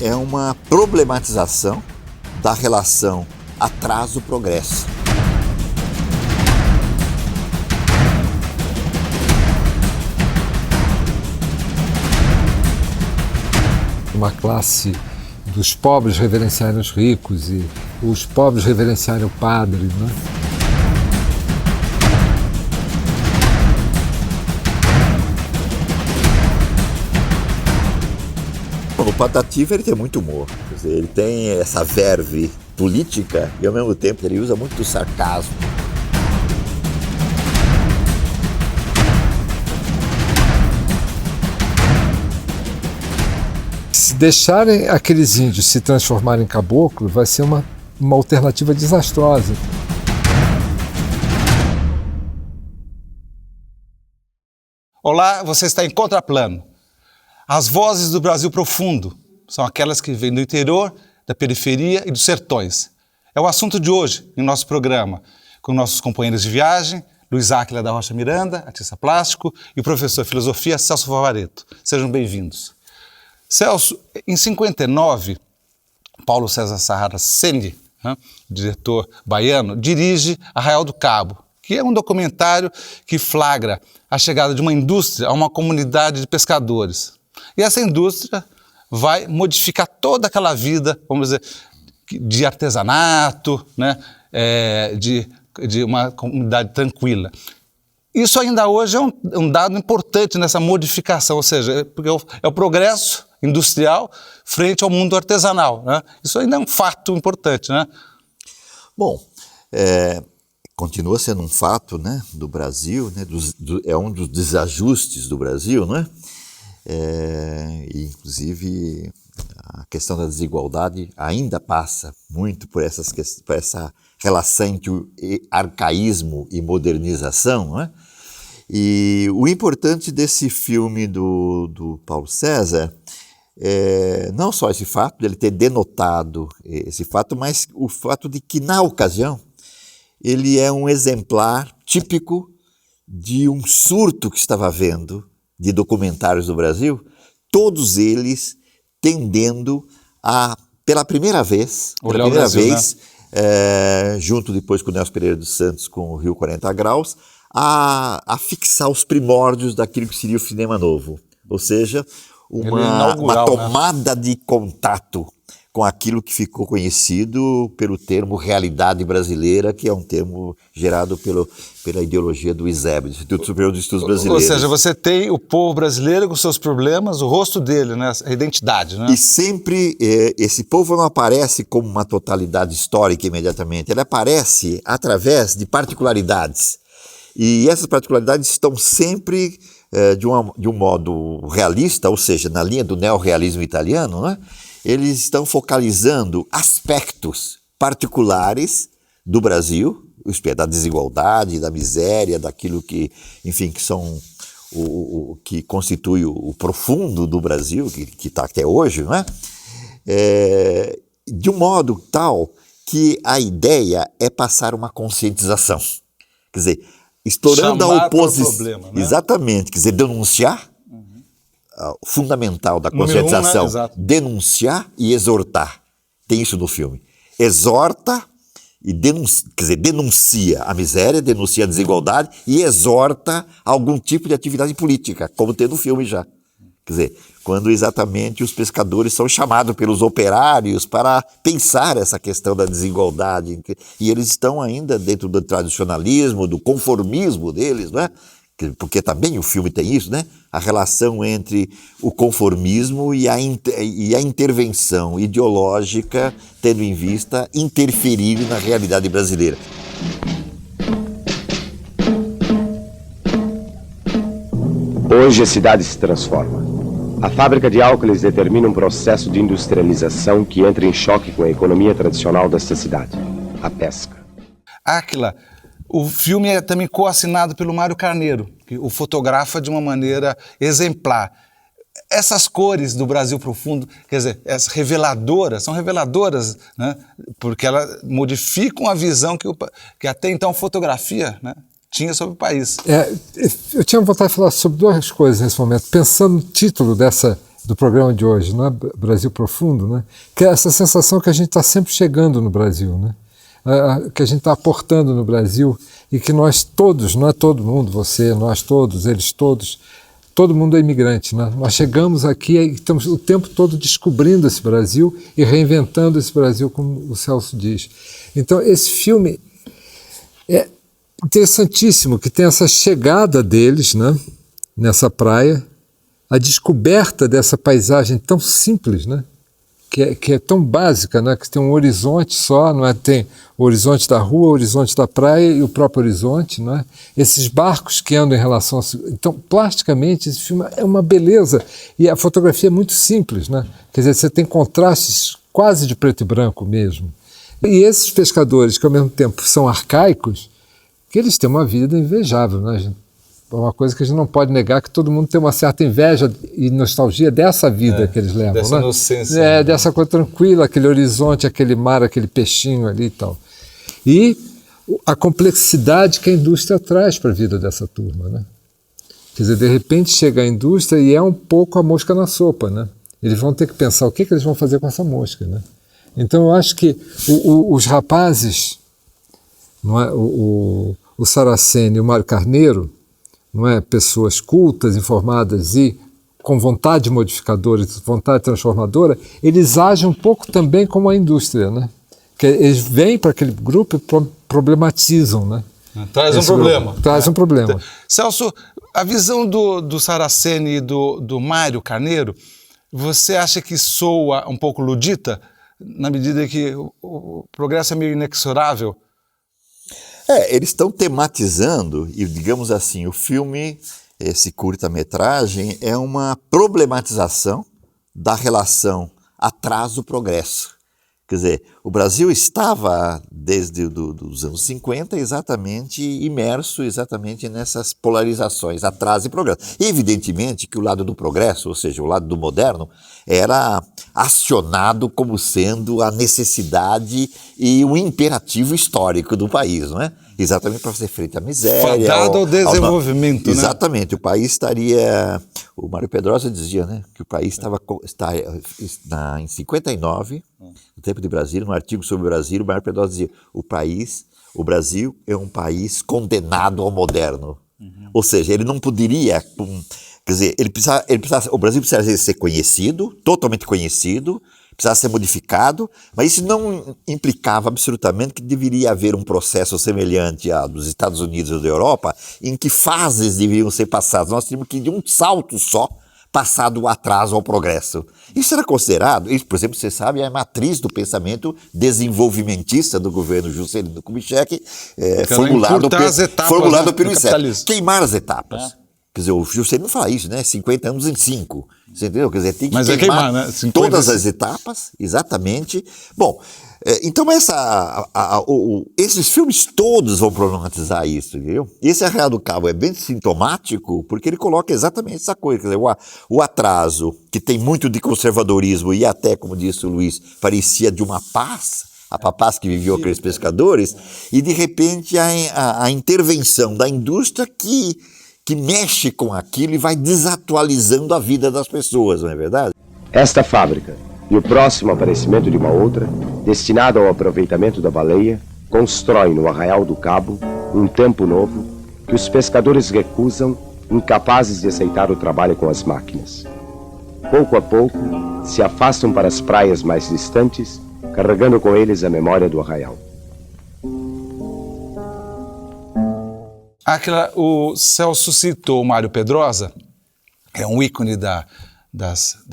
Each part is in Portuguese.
É uma problematização da relação atraso-progresso. Uma classe dos pobres reverenciarem os ricos e os pobres reverenciarem o padre, né? O Patativa, ele tem muito humor, quer dizer, ele tem essa verve política e ao mesmo tempo ele usa muito do sarcasmo. Se deixarem aqueles índios se transformarem em caboclo, vai ser uma alternativa desastrosa. Olá, você está em Contraplano. As vozes do Brasil profundo são aquelas que vêm do interior, da periferia e dos sertões. É o assunto de hoje em nosso programa, com nossos companheiros de viagem, Luiz Áquila da Rocha Miranda, artista plástico, e o professor de filosofia Celso Favaretto. Sejam bem-vindos. Celso, em 59, Paulo César Saraceni, diretor baiano, dirige Arraial do Cabo, que é um documentário que flagra a chegada de uma indústria a uma comunidade de pescadores. E essa indústria vai modificar toda aquela vida, vamos dizer, de artesanato, né? De uma comunidade tranquila. Isso ainda hoje é um dado importante nessa modificação, ou seja, porque é o progresso industrial frente ao mundo artesanal, né? Isso ainda é um fato importante, né? Bom, continua sendo um fato, né, do Brasil, né, é um dos desajustes do Brasil, não é? Inclusive, a questão da desigualdade ainda passa muito por essa relação entre arcaísmo e modernização, não é? E o importante desse filme do Paulo César não só esse fato de ele ter denotado esse fato, mas o fato de que, na ocasião, ele é um exemplar típico de um surto que estava havendo de documentários do Brasil, todos eles tendendo a, pela primeira vez, né? Junto depois com o Nelson Pereira dos Santos, com o Rio 40 Graus, a fixar os primórdios daquilo que seria o cinema novo. Ou seja, uma tomada, né, de contato com aquilo que ficou conhecido pelo termo realidade brasileira, que é um termo gerado pela ideologia do ISEB, Instituto Superior de Estudos Brasileiros. Ou seja, você tem o povo brasileiro com seus problemas, o rosto dele, né, a identidade, né? E sempre esse povo não aparece como uma totalidade histórica imediatamente, ele aparece através de particularidades. E essas particularidades estão sempre de um modo realista, ou seja, na linha do neorrealismo italiano, né? Eles estão focalizando aspectos particulares do Brasil, da desigualdade, da miséria, daquilo que, enfim, que são que constitui o profundo do Brasil, que está até hoje, não é? De um modo tal que a ideia é passar uma conscientização. Quer dizer, explorando a oposição. Problema, né? Exatamente, quer dizer, denunciar. O fundamental da conscientização, né? Denunciar e exortar. Tem isso no filme. Exorta e denuncia a miséria, denuncia a desigualdade e exorta algum tipo de atividade política, como tem no filme já. Quer dizer, quando exatamente os pescadores são chamados pelos operários para pensar essa questão da desigualdade, e eles estão ainda dentro do tradicionalismo, do conformismo deles, não é? Porque também o filme tem isso, né? A relação entre o conformismo e a intervenção ideológica, tendo em vista interferir na realidade brasileira. Hoje a cidade se transforma. A fábrica de álcools determina um processo de industrialização que entra em choque com a economia tradicional desta cidade. a pesca. Áquila, o filme é também coassinado pelo Mário Carneiro, que o fotografa de uma maneira exemplar. Essas cores do Brasil profundo, quer dizer, são reveladoras, né? Porque elas modificam a visão que até então a fotografia, né, tinha sobre o país. Eu tinha vontade de falar sobre duas coisas nesse momento, pensando no título do programa de hoje, né? Brasil Profundo, né? Que é essa sensação que a gente está sempre chegando no Brasil, né? Que a gente está aportando no Brasil e que nós todos, não é todo mundo, você, nós todos, eles todos, todo mundo é imigrante, né? Nós chegamos aqui e estamos o tempo todo descobrindo esse Brasil e reinventando esse Brasil, como o Celso diz. Então, esse filme é interessantíssimo, que tem essa chegada deles, né, nessa praia, a descoberta dessa paisagem tão simples, né, que é tão básica, né, que tem um horizonte só, não é? Tem o horizonte da rua, o horizonte da praia e o próprio horizonte, não é? Esses barcos que andam em relação Então, plasticamente, esse filme é uma beleza e a fotografia é muito simples, né? Quer dizer, você tem contrastes quase de preto e branco mesmo. E esses pescadores, que ao mesmo tempo são arcaicos, que eles têm uma vida invejável, né, gente? É uma coisa que a gente não pode negar, que todo mundo tem uma certa inveja e nostalgia dessa vida que eles levam, dessa né? inocência. Dessa coisa tranquila, aquele horizonte, aquele mar, aquele peixinho ali e tal. E a complexidade que a indústria traz para a vida dessa turma, né? Quer dizer, de repente chega a indústria e é um pouco a mosca na sopa, né? Eles vão ter que pensar o que eles vão fazer com essa mosca, né? Então eu acho que os rapazes, não é? O Saraceni e o Mário Carneiro, não é? Pessoas cultas, informadas e com vontade modificadora, vontade transformadora, eles agem um pouco também como a indústria, né? Que eles vêm para aquele grupo e problematizam, né? Traz um problema. Traz um problema. Celso, a visão do Saraceni e do Mário Carneiro, você acha que soa um pouco ludita, na medida que o progresso é meio inexorável? Eles estão tematizando, e digamos assim, o filme, esse curta-metragem, é uma problematização da relação atraso-progresso. Quer dizer, o Brasil estava, desde os anos 50, exatamente imerso exatamente nessas polarizações, atraso e progresso. E evidentemente que o lado do progresso, ou seja, o lado do moderno, era acionado como sendo a necessidade e o imperativo histórico do país, não é? Exatamente para fazer frente à miséria. Fadado ao desenvolvimento, né? Exatamente, o país estaria... O Mário Pedrosa dizia, né, que o país está em 59, no tempo de Brasília, no artigo sobre o Brasil, o Mário Pedrosa dizia, o Brasil é um país condenado ao moderno. Ou seja, ele não poderia... Quer dizer, o Brasil precisava ser conhecido, totalmente conhecido, precisava ser modificado, mas isso não implicava absolutamente que deveria haver um processo semelhante ao dos Estados Unidos ou da Europa, em que fases deveriam ser passadas. Nós tínhamos que, de um salto só, passar do atraso ao progresso. Isso era considerado, isso, por exemplo, você sabe, é a matriz do pensamento desenvolvimentista do governo Juscelino Kubitschek, formulado pelo INSS. Queimar as etapas. Quer dizer, o Juscelino fala isso, né? 50 anos em 5. Você entendeu? Quer dizer, tem que queimar né? todas as etapas, exatamente. Bom, então esses filmes todos vão problematizar isso, entendeu? Esse Arraial do Cabo é bem sintomático, porque ele coloca exatamente essa coisa, quer dizer, o atraso, que tem muito de conservadorismo e até, como disse o Luiz, parecia de uma paz, a paz que viviam aqueles pescadores, e de repente a intervenção da indústria que mexe com aquilo e vai desatualizando a vida das pessoas, não é verdade? Esta fábrica e o próximo aparecimento de uma outra, destinada ao aproveitamento da baleia, constrói no Arraial do Cabo um tempo novo que os pescadores recusam, incapazes de aceitar o trabalho com as máquinas. Pouco a pouco, se afastam para as praias mais distantes, carregando com eles a memória do arraial. O Celso citou o Mário Pedrosa, é um ícone da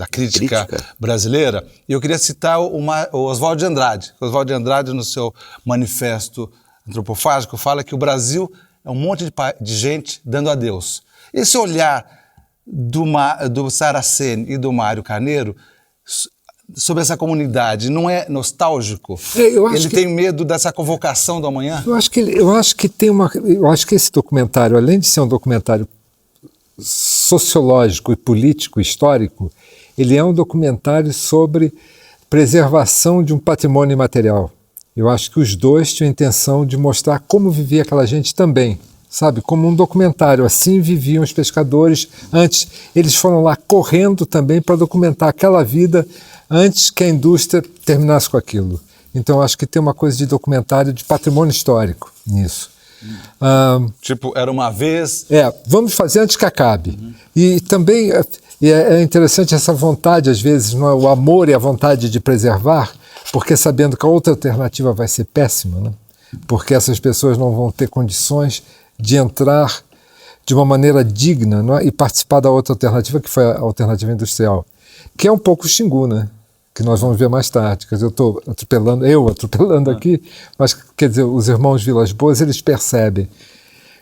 crítica brasileira, e eu queria citar o Oswald de Andrade. O Oswald de Andrade, no seu manifesto antropofágico, fala que o Brasil é um monte de gente dando adeus. Esse olhar do Saraceni e do Mário Carneiro sobre essa comunidade, não é nostálgico? Ele tem medo dessa convocação do amanhã? Eu acho que esse documentário, além de ser um documentário sociológico e político, histórico, ele é um documentário sobre preservação de um patrimônio imaterial. Eu acho que os dois tinham a intenção de mostrar como vivia aquela gente também, sabe? Como um documentário. Assim viviam os pescadores antes. Eles foram lá correndo também para documentar aquela vida antes que a indústria terminasse com aquilo. Então, eu acho que tem uma coisa de documentário de patrimônio histórico nisso. Tipo, era uma vez... Vamos fazer antes que acabe. E também é interessante essa vontade, às vezes, não é? O amor e a vontade de preservar, porque sabendo que a outra alternativa vai ser péssima, né? Porque essas pessoas não vão ter condições de entrar de uma maneira digna, não é? E participar da outra alternativa, que foi a alternativa industrial, que é um pouco o Xingu, né? Que nós vamos ver mais tarde. Quer dizer, eu estou atropelando aqui, mas, quer dizer, os irmãos Vilas Boas, eles percebem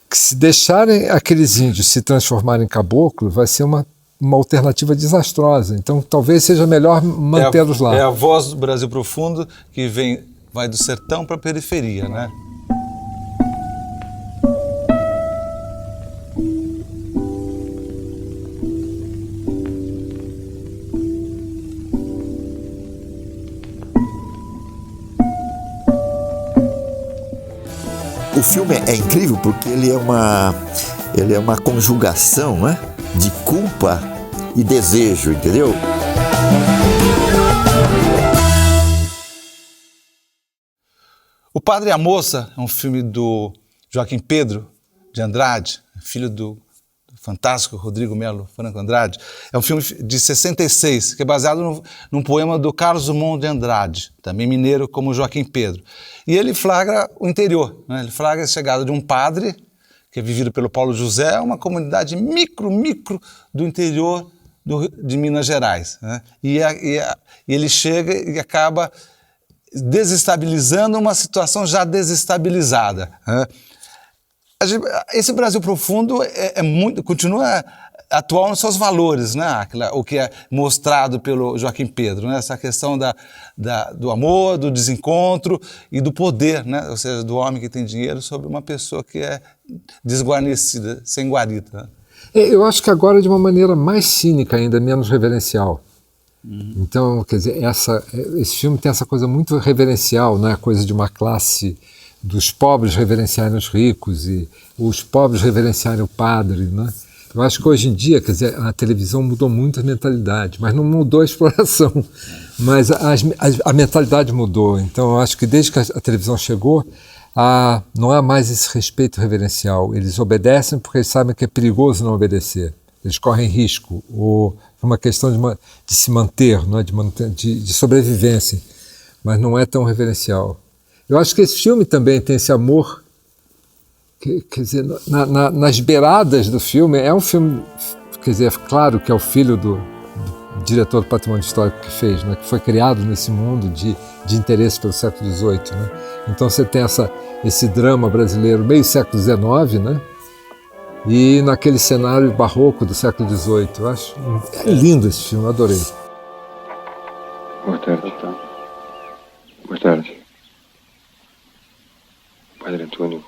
que se deixarem aqueles índios se transformarem em caboclo, vai ser uma alternativa desastrosa. Então, talvez seja melhor mantê-los lá. É a voz do Brasil Profundo que vai do sertão para a periferia, né? O filme é incrível porque ele é uma conjugação, né, de culpa e desejo, entendeu? O Padre e a Moça é um filme do Joaquim Pedro de Andrade, filho do fantástico Rodrigo Melo Franco Andrade. É um filme de 66, que é baseado num poema do Carlos Drummond de Andrade, também mineiro como Joaquim Pedro. E ele flagra o interior, né? Ele flagra a chegada de um padre, que é vivido pelo Paulo José, uma comunidade micro do interior de Minas Gerais, né? E ele chega e acaba desestabilizando uma situação já desestabilizada, né? Esse Brasil Profundo continua atual nos seus valores, né? O que é mostrado pelo Joaquim Pedro, né? Essa questão do amor, do desencontro e do poder, né? Ou seja, do homem que tem dinheiro sobre uma pessoa que é desguarnecida, sem guarita, né? Eu acho que agora de uma maneira mais cínica ainda, menos reverencial. Então, quer dizer, esse filme tem essa coisa muito reverencial, né? A coisa de uma classe dos pobres reverenciarem os ricos e os pobres reverenciarem o padre, né? Eu acho que hoje em dia, quer dizer, a televisão mudou muito a mentalidade, mas não mudou a exploração, mas a mentalidade mudou. Então eu acho que desde que a televisão chegou, não há mais esse respeito reverencial. Eles obedecem porque eles sabem que é perigoso não obedecer. Eles correm risco, ou é uma questão de se manter, não é? de sobrevivência, mas não é tão reverencial. Eu acho que esse filme também tem esse amor, quer dizer, nas beiradas do filme. É um filme, quer dizer, é claro que é o filho do diretor do Patrimônio Histórico que fez, né, que foi criado nesse mundo de interesse pelo século XVIII. Né? Então você tem esse drama brasileiro meio século XIX, né? E naquele cenário barroco do século XVIII. Eu acho lindo esse filme, eu adorei. Boa tarde. Boa tarde. Padre Antônio.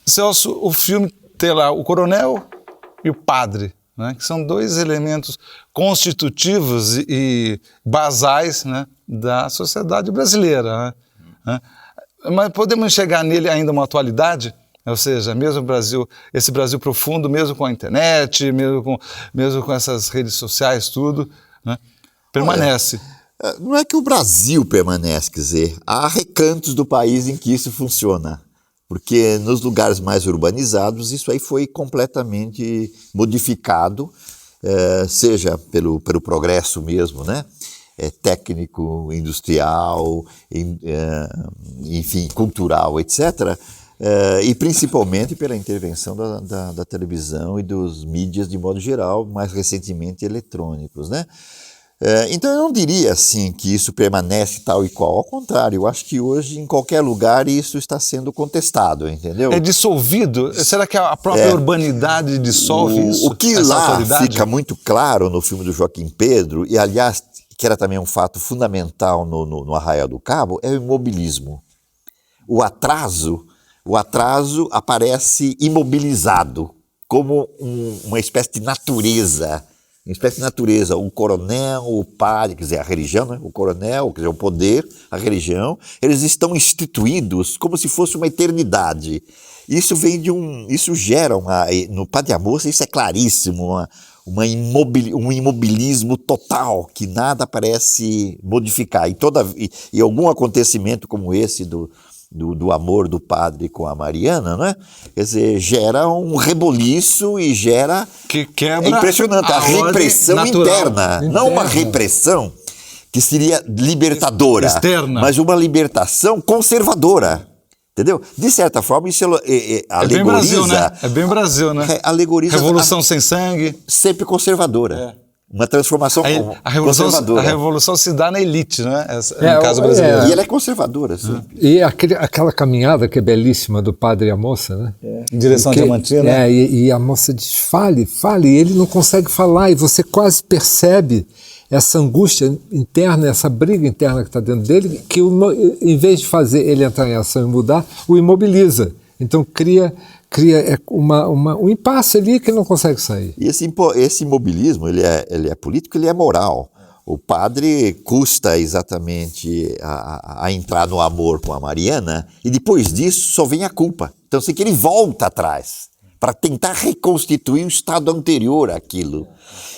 Celso, o filme tem lá o coronel e o padre, né, que são dois elementos constitutivos e basais, né, da sociedade brasileira, né? Mas podemos enxergar nele ainda uma atualidade? Ou seja, mesmo esse Brasil profundo, mesmo com a internet, mesmo com essas redes sociais, tudo, né, permanece. Olha, não é que o Brasil permanece, quer dizer, há recantos do país em que isso funciona. Porque nos lugares mais urbanizados isso aí foi completamente modificado, seja pelo progresso mesmo, né? Técnico, industrial, enfim, cultural, etc., e principalmente pela intervenção da televisão e dos mídias de modo geral, mais recentemente eletrônicos, né? Então eu não diria assim que isso permanece tal e qual. Ao contrário, eu acho que hoje em qualquer lugar isso está sendo contestado, entendeu? É dissolvido? Será que a própria urbanidade dissolve isso? O que lá fica muito claro no filme do Joaquim Pedro, e aliás, que era também um fato fundamental no Arraial do Cabo, é o imobilismo. O atraso aparece imobilizado, como uma espécie de natureza. O coronel, o padre, quer dizer, a religião, né? O coronel, quer dizer, o poder, a religião, eles estão instituídos como se fosse uma eternidade. Isso vem isso gera no Padre Amoça, isso é claríssimo, um imobilismo total, que nada parece modificar. E algum acontecimento como esse do amor do padre com a Mariana, né? Quer dizer, gera um reboliço e gera... Que quebra impressionante, a repressão interna. Não uma repressão que seria libertadora, externa, mas uma libertação conservadora. Entendeu? De certa forma, isso alegoriza... bem Brasil, né? É bem Brasil, né? Alegoriza Revolução sem sangue. Sempre conservadora. Uma transformação conservadora. A revolução se dá na elite, né? No caso brasileiro. E ela é conservadora, sim. E aquela caminhada que é belíssima do padre e a moça, né? Em direção à Diamantina. E a moça diz, fale, e ele não consegue falar, e você quase percebe essa angústia interna, essa briga interna que está dentro dele, que em vez de fazer ele entrar em ação e mudar, o imobiliza. Então cria um impasse ali que ele não consegue sair. E esse imobilismo, ele é político, ele é moral. O padre custa exatamente a entrar no amor com a Mariana, e depois disso só vem a culpa. Então que ele volta atrás para tentar reconstituir o estado anterior àquilo.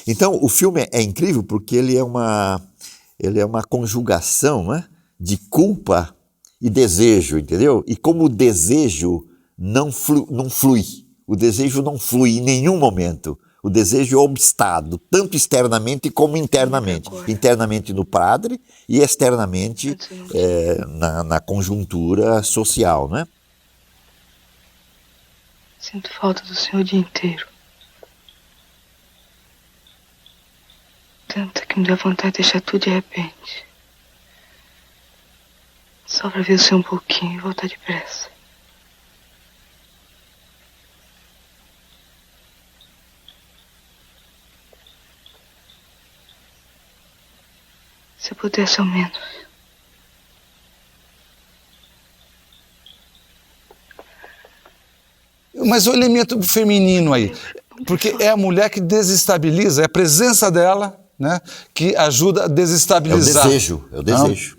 Então o filme é incrível porque ele é uma conjugação, né, de culpa e desejo, entendeu? E como o desejo não flui, o desejo não flui em nenhum momento. O desejo é obstado, tanto externamente como internamente. Internamente no padre e externamente na conjuntura social, né? Sinto falta do senhor o dia inteiro. Tanta que me dá vontade de deixar tudo de repente. Só pra ver o senhor um pouquinho e voltar depressa. Se eu pudesse ao menos. Mas o elemento feminino aí, porque é a mulher que desestabiliza, é a presença dela, né, que ajuda a desestabilizar. É o desejo.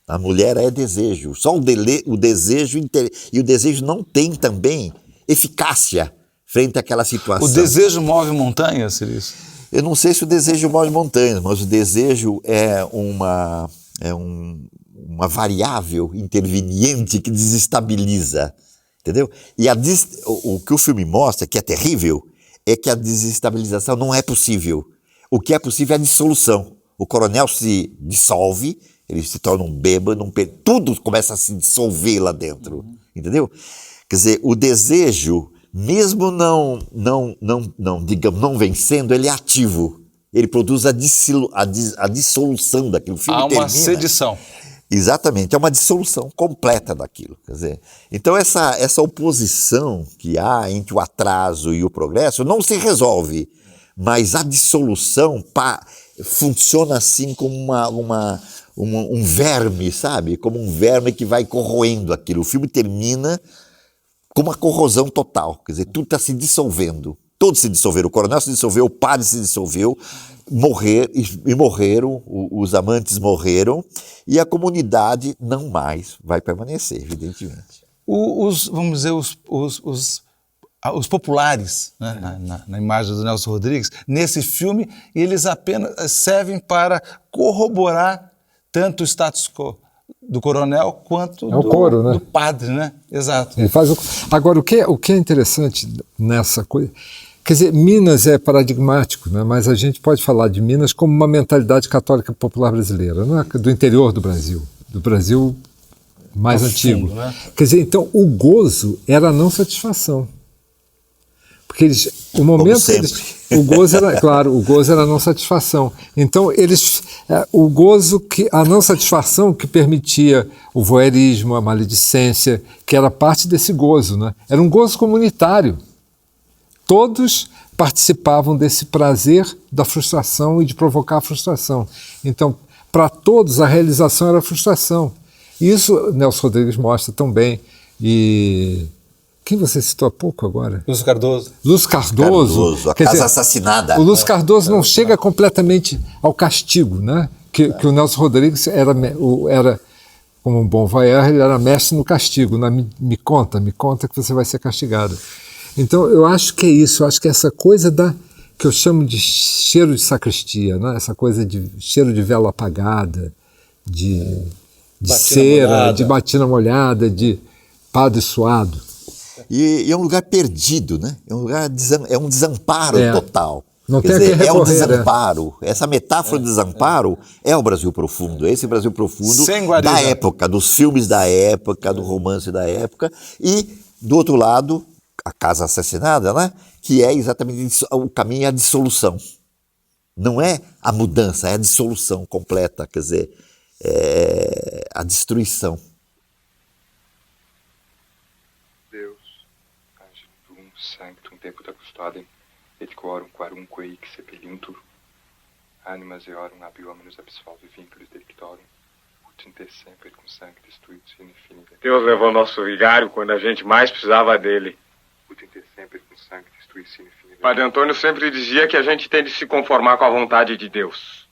A mulher é desejo. Só o desejo e o desejo não tem também eficácia frente àquela situação. O desejo move montanhas, seria isso? Eu não sei se o desejo move montanhas, mas o desejo é uma variável interveniente que desestabiliza, entendeu? E o que o filme mostra, que é terrível, é que a desestabilização não é possível. O que é possível é a dissolução. O coronel se dissolve, ele se torna um bêbado, tudo começa a se dissolver lá dentro, entendeu? Quer dizer, o desejo, mesmo digamos, não vencendo, ele é ativo. Ele produz a dissolução daquilo. O filme termina. Há uma sedição. Exatamente, é uma dissolução completa daquilo. Quer dizer, então essa oposição que há entre o atraso e o progresso não se resolve, mas a dissolução funciona assim como um verme, sabe? Como um verme que vai corroendo aquilo. O filme termina com uma corrosão total, quer dizer, tudo está se dissolvendo. Todos se dissolveram, o coronel se dissolveu, o padre se dissolveu, morreram, os amantes morreram, e a comunidade não mais vai permanecer, evidentemente. Vamos dizer, os populares, né, na imagem do Nelson Rodrigues, nesse filme, eles apenas servem para corroborar tanto o status quo do coronel quanto do padre, né? Exato. Ele faz Agora, o que é interessante nessa coisa... Quer dizer, Minas é paradigmático, né? Mas a gente pode falar de Minas como uma mentalidade católica popular brasileira, não é? Do interior do Brasil mais antigo. Né? Quer dizer, então, o gozo era a não satisfação. Porque eles o momento sempre. o gozo era, claro, o gozo era a não satisfação. Então o gozo a não satisfação que permitia o voyeurismo, a maledicência, que era parte desse gozo, né? Era um gozo comunitário. Todos participavam desse prazer da frustração e de provocar a frustração. Então, para todos, a realização era a frustração. E isso Nelson Rodrigues mostra tão bem. E quem você citou há pouco agora? Lúcio Cardoso. Lúcio Cardoso. A Casa Assassinada. O Lúcio Cardoso não chega completamente ao castigo, né? Que o Nelson Rodrigues era, como um bom voyeur, ele era mestre no castigo. Me conta que você vai ser castigado. Então, eu acho que é isso. Eu acho que essa coisa que eu chamo de cheiro de sacristia, né? Essa coisa de cheiro de vela apagada, de cera, de batina molhada, de padre suado. E é um lugar perdido, né? É um desamparo total. Não Quer tem dizer, a que recorrer, é um desamparo. Essa metáfora de desamparo é o Brasil profundo. É esse Brasil profundo da época, dos filmes da época, do romance da época. E, do outro lado, a Casa Assassinada, né? Que é exatamente o caminho à dissolução. Não é a mudança, é a dissolução completa, quer dizer, é a destruição. Deus, Angelum Sanctum Deputa Custodem, et quorum quarumque hic sepeliuntur, animas eorum ab hominus absolvi vinculis delictorum, ut in te semper cum sanctis tuitus in infinita. Deus levou nosso vigário quando a gente mais precisava dele. Ut in te semper cum sanctis tuitus in infinita. Padre Antônio sempre dizia que a gente tem de se conformar com a vontade de Deus.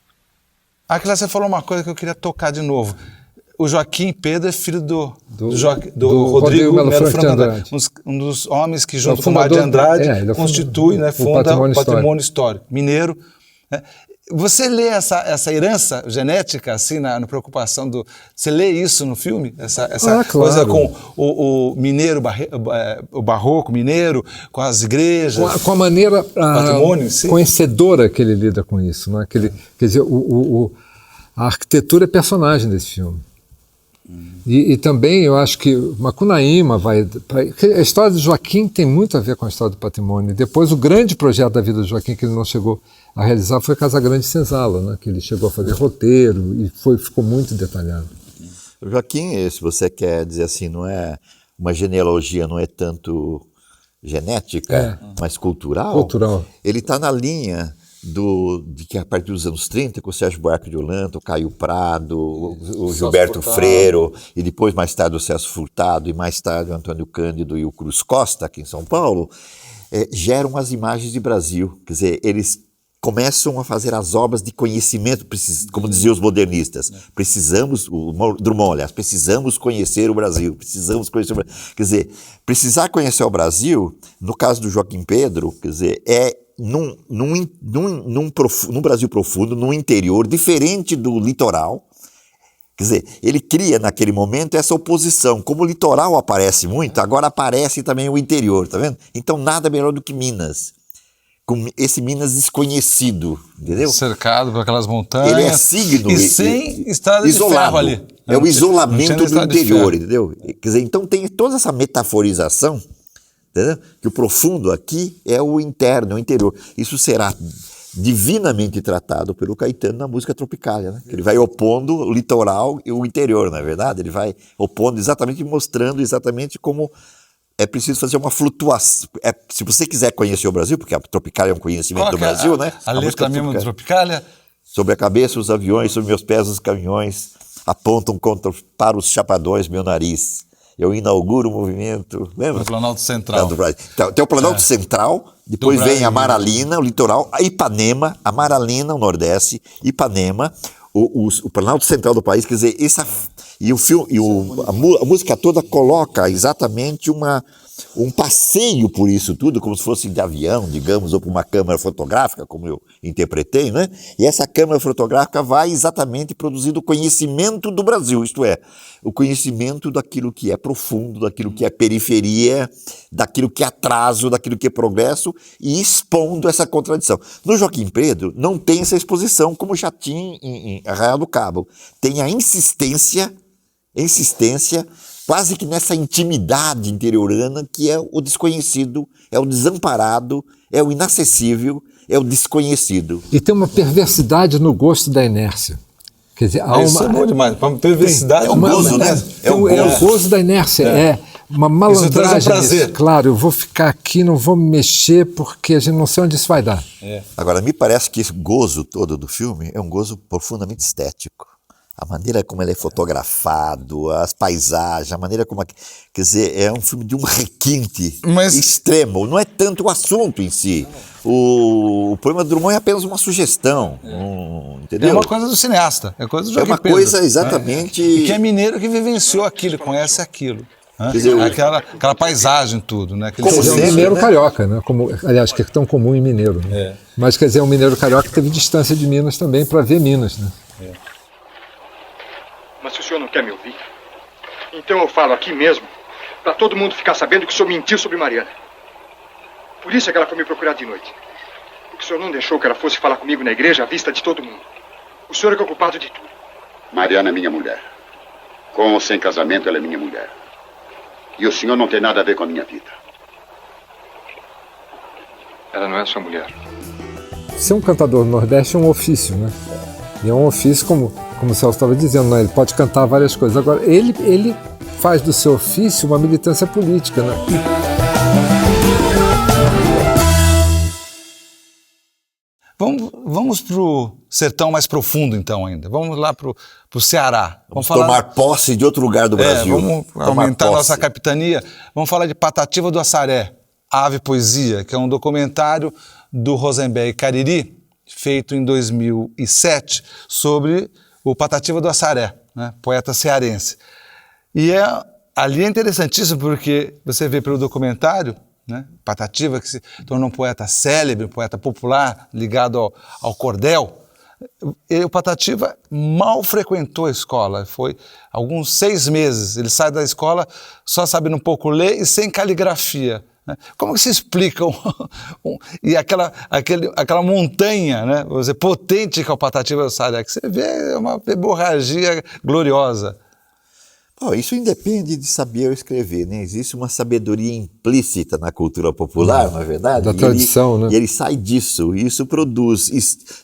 Aquela você falou uma coisa que eu queria tocar de novo. O Joaquim Pedro é filho do Rodrigo Melo Franco de Andrade. Um dos homens que, junto com o Mário de Andrade, constitui, né, funda o patrimônio histórico mineiro. Né? Você lê essa herança genética, assim, na preocupação do... Você lê isso no filme? Essa coisa com o mineiro, o barroco mineiro, com as igrejas... Com a maneira patrimônio, conhecedora que ele lida com isso. Né? Quer dizer, a arquitetura é personagem desse filme. E também eu acho que Macunaíma a história do Joaquim tem muito a ver com a história do patrimônio. Depois, o grande projeto da vida do Joaquim que ele não chegou a realizar foi Casa Grande e Senzala, né? Que ele chegou a fazer roteiro e ficou muito detalhado. O Joaquim, se você quer dizer assim, não é uma genealogia, não é tanto genética, mas cultural. Ele está na linha de que a partir dos anos 30, com o Sérgio Buarque de Holanda, o Caio Prado, o Gilberto Freire, e depois, mais tarde, o Celso Furtado, e mais tarde o Antônio Cândido e o Cruz Costa, aqui em São Paulo, geram as imagens de Brasil. Quer dizer, eles começam a fazer as obras de conhecimento, como diziam os modernistas. Precisamos, o Drummond, aliás, precisamos conhecer o Brasil, precisamos conhecer o Brasil. Quer dizer, precisar conhecer o Brasil, no caso do Joaquim Pedro, quer dizer, num Brasil profundo, no interior, diferente do litoral. Quer dizer, ele cria naquele momento essa oposição. Como o litoral aparece muito, agora aparece também o interior, tá vendo? Então nada melhor do que Minas. Com esse Minas desconhecido, entendeu? Cercado por aquelas montanhas. Ele é signo. E sem estrada de ferro ali. É o isolamento do interior, entendeu? Quer dizer, então tem toda essa metaforização, entendeu? Que o profundo aqui é o interno, o interior. Isso será divinamente tratado pelo Caetano na música Tropicália, né? Ele vai opondo o litoral e o interior, não é verdade? Ele vai opondo exatamente, mostrando exatamente como é preciso fazer uma flutuação. Se você quiser conhecer o Brasil, porque a Tropicália é um conhecimento do Brasil, né? A letra mesmo da Tropicália. Sobre a cabeça os aviões, sobre meus pés os caminhões, apontam para os chapadões meu nariz. Eu inauguro o movimento, lembra? O Planalto Central. Tem o Planalto Central, depois vem a Amaralina, o litoral, a Ipanema, a Amaralina, o Nordeste, Ipanema, o Planalto Central do país, quer dizer, a música toda coloca exatamente um passeio por isso tudo, como se fosse de avião, digamos, ou por uma câmera fotográfica, como eu interpretei, né? E essa câmera fotográfica vai exatamente produzindo o conhecimento do Brasil, isto é, o conhecimento daquilo que é profundo, daquilo que é periferia, daquilo que é atraso, daquilo que é progresso, e expondo essa contradição. No Joaquim Pedro não tem essa exposição, como já tinha em Arraial do Cabo. Tem a insistência quase que nessa intimidade interiorana que é o desconhecido, é o desamparado, é o inacessível, é o desconhecido. E tem uma perversidade no gosto da inércia. Quer dizer, isso é bom demais. Uma perversidade. É um gozo, né? É o gozo da inércia. É uma malandragem. Isso traz um prazer. Claro, eu vou ficar aqui, não vou me mexer, porque a gente não sei onde isso vai dar. Agora, me parece que esse gozo todo do filme é um gozo profundamente estético. A maneira como ele é fotografado, as paisagens, a maneira como... Quer dizer, é um filme de um requinte extremo. Não é tanto o assunto em si. O poema do Drummond é apenas uma sugestão. Entendeu? É uma coisa do cineasta. É coisa do Joaquim Pedro. É uma coisa exatamente... E que é mineiro que vivenciou aquilo, conhece aquilo. Quer dizer, aquela paisagem, tudo, né? Como sempre, mineiro carioca, né? Como, aliás, que é tão comum em mineiro. Né? Mas, quer dizer, um mineiro carioca teve distância de Minas também para ver Minas, né? Mas se o senhor não quer me ouvir, então eu falo aqui mesmo, para todo mundo ficar sabendo que o senhor mentiu sobre Mariana. Por isso é que ela foi me procurar de noite. Porque o senhor não deixou que ela fosse falar comigo na igreja à vista de todo mundo. O senhor é que é o culpado de tudo. Mariana é minha mulher. Com ou sem casamento, ela é minha mulher. E o senhor não tem nada a ver com a minha vida. Ela não é sua mulher. Ser um cantador do Nordeste é um ofício, né? E é um ofício, como o Celso estava dizendo, né? Ele pode cantar várias coisas. Agora, ele faz do seu ofício uma militância política, né? Vamos para o sertão mais profundo, então, ainda. Vamos lá para o Ceará. Vamos tomar posse de outro lugar do Brasil. Vamos aumentar nossa capitania. Vamos falar de Patativa do Assaré, Ave Poesia, que é um documentário do Rosenberg Cariri, feito em 2007, sobre o Patativa do Assaré, né, poeta cearense. E ali é interessantíssimo porque você vê pelo documentário, né, Patativa, que se tornou um poeta célebre, um poeta popular, ligado ao cordel. O Patativa mal frequentou a escola, foi alguns 6 meses. Ele sai da escola só sabendo um pouco ler e sem caligrafia. Como que se explica e aquela montanha, né, vamos dizer, potente que é o Patativa do Assaré, que você vê uma hemorragia gloriosa? Bom, isso independe de saber ou escrever, né? Existe uma sabedoria implícita na cultura popular, não é verdade? Da tradição, né? E ele sai disso, e isso produz,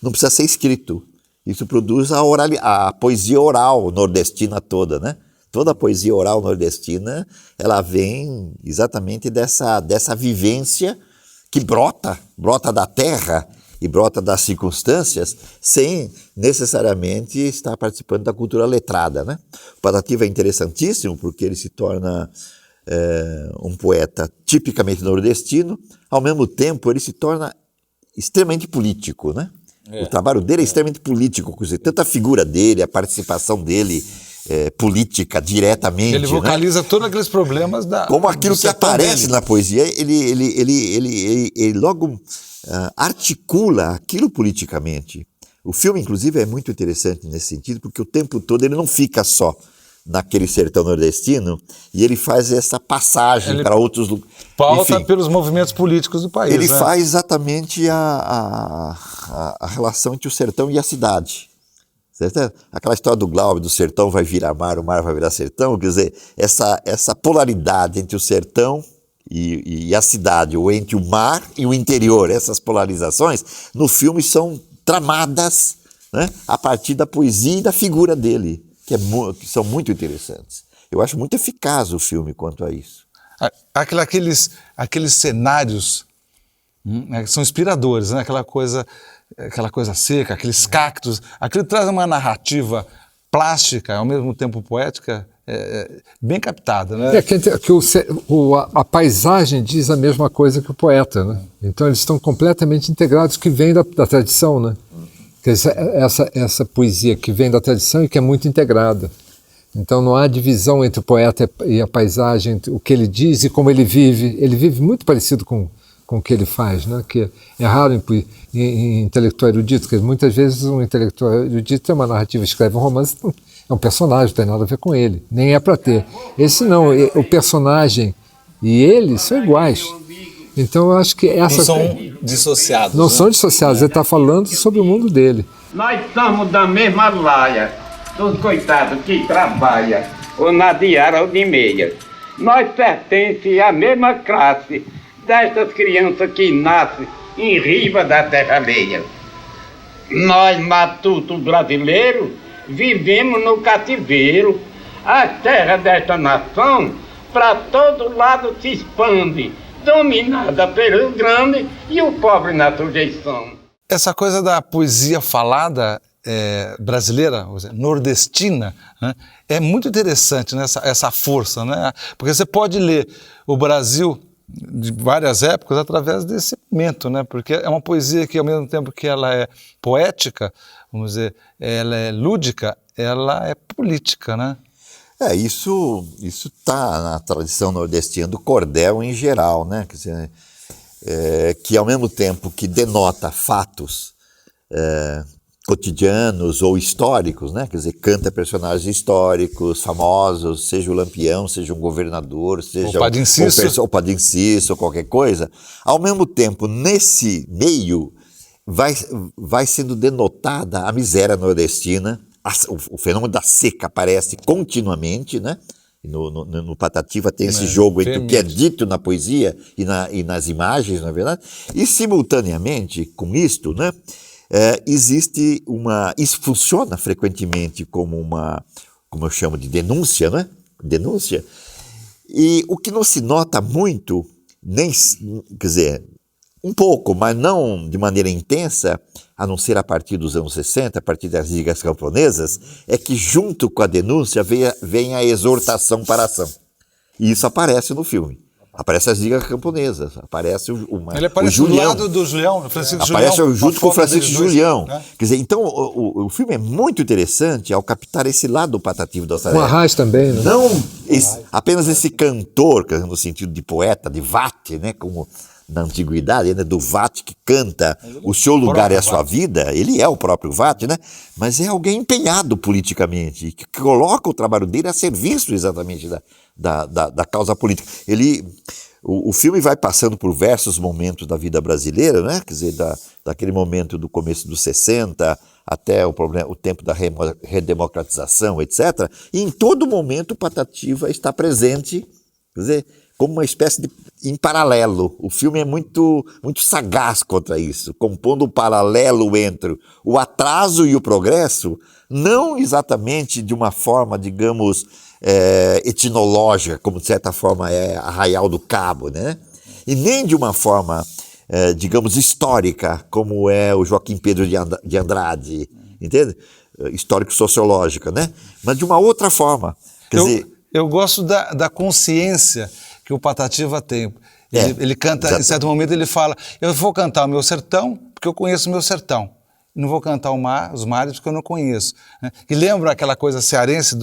não precisa ser escrito, isso produz a poesia oral nordestina toda, né? Toda a poesia oral nordestina, ela vem exatamente dessa vivência que brota da terra e brota das circunstâncias, sem necessariamente estar participando da cultura letrada, né? O Patativa é interessantíssimo porque ele se torna um poeta tipicamente nordestino, ao mesmo tempo ele se torna extremamente político, né? O trabalho dele é extremamente político, quer dizer, tanto a figura dele, a participação dele política diretamente. Ele vocaliza, né, todos aqueles problemas como aquilo que aparece dele na poesia, ele logo articula aquilo politicamente. O filme, inclusive, é muito interessante nesse sentido, porque o tempo todo ele não fica só naquele sertão nordestino e ele faz essa passagem para outros lugares. Pauta pelos movimentos políticos do país. Ele faz exatamente a relação entre o sertão e a cidade. Certo? Aquela história do Glaube, do sertão vai virar mar, o mar vai virar sertão, quer dizer, essa polaridade entre o sertão e a cidade, ou entre o mar e o interior, essas polarizações, no filme são tramadas, né, a partir da poesia e da figura dele, que são muito interessantes. Eu acho muito eficaz o filme quanto a isso. Aqueles cenários, né, que são inspiradores, né, aquela coisa seca, aqueles cactos, aquilo traz uma narrativa plástica, ao mesmo tempo poética, bem captada, né? A paisagem diz a mesma coisa que o poeta, né? Então eles estão completamente integrados, que vem da tradição, né? Essa poesia que vem da tradição e que é muito integrada. Então não há divisão entre o poeta e a paisagem, entre o que ele diz e como ele vive. Ele vive muito parecido com o que ele faz, né? Que é raro em intelectual erudito, porque muitas vezes um intelectual erudito tem uma narrativa, escreve um romance, é um personagem, não tem nada a ver com ele, nem é para ter. Esse não, o personagem e ele são iguais. Então eu acho que não são dissociados. Não, né? São dissociados, ele está falando sobre o mundo dele. Nós estamos da mesma laia, dos coitados que trabalham. ou na diária ou de meia. Nós pertencemos à mesma classe destas crianças que nascem em riba da terra alheia. Nós, matutos brasileiros, vivemos no cativeiro. A terra desta nação, para todo lado se expande, dominada pelos grandes e o pobre na sujeição. Essa coisa da poesia falada brasileira, nordestina, né, é muito interessante, né, essa força, né? Porque você pode ler o Brasil de várias épocas através desse momento, né? Porque é uma poesia que, ao mesmo tempo que ela é poética, vamos dizer, ela é lúdica, ela é política, né? Isso está na tradição nordestina do cordel em geral, né? Quer dizer, que ao mesmo tempo que denota fatos cotidianos ou históricos, né? Quer dizer, canta personagens históricos, famosos, seja o Lampião, seja um governador, seja o Padre Inciso, ou qualquer coisa. Ao mesmo tempo, nesse meio, vai sendo denotada a miséria nordestina. O fenômeno da seca aparece continuamente, né? No Patativa tem esse jogo entre o que é dito na poesia e nas imagens, na verdade. E, simultaneamente, com isto, né? Existe isso funciona frequentemente como como eu chamo de denúncia, né? Denúncia. E o que não se nota muito, quer dizer, um pouco, mas não de maneira intensa, a não ser a partir dos anos 60, a partir das ligas camponesas, é que junto com a denúncia vem a exortação para a ação. E isso aparece no filme. Aparece as ligas camponesas, aparece Ele aparece o Julião. Do lado do Julião, Francisco aparece Julião. Junto com o Francisco Julião. Né? Quer dizer, então o filme é muito interessante ao captar esse lado do Patativa do Assaré. Com Arraiz também, né? Não apenas esse cantor, no sentido de poeta, de vate, né, como na antiguidade, né, do vate que canta o seu lugar é a sua vida, ele é o próprio vate, né? Mas é alguém empenhado politicamente, que coloca o trabalho dele a serviço exatamente da causa política. O filme vai passando por diversos momentos da vida brasileira, né? Quer dizer, daquele momento do começo dos 60 até o tempo da redemocratização, etc. E em todo momento o Patativa está presente, quer dizer, como uma espécie de em paralelo. O filme é muito, muito sagaz contra isso, compondo um paralelo entre o atraso e o progresso, não exatamente de uma forma, digamos, etnológica, como de certa forma é Arraial do Cabo, né? E nem de uma forma, digamos, histórica, como é o Joaquim Pedro de Andrade, entende? Histórico-sociológica, né? Mas de uma outra forma. Eu gosto da consciência que o Patativa tem. Ele canta, exatamente. Em certo momento ele fala, eu vou cantar o meu sertão porque eu conheço o meu sertão. Não vou cantar os mares porque eu não conheço. Né? E lembra aquela coisa cearense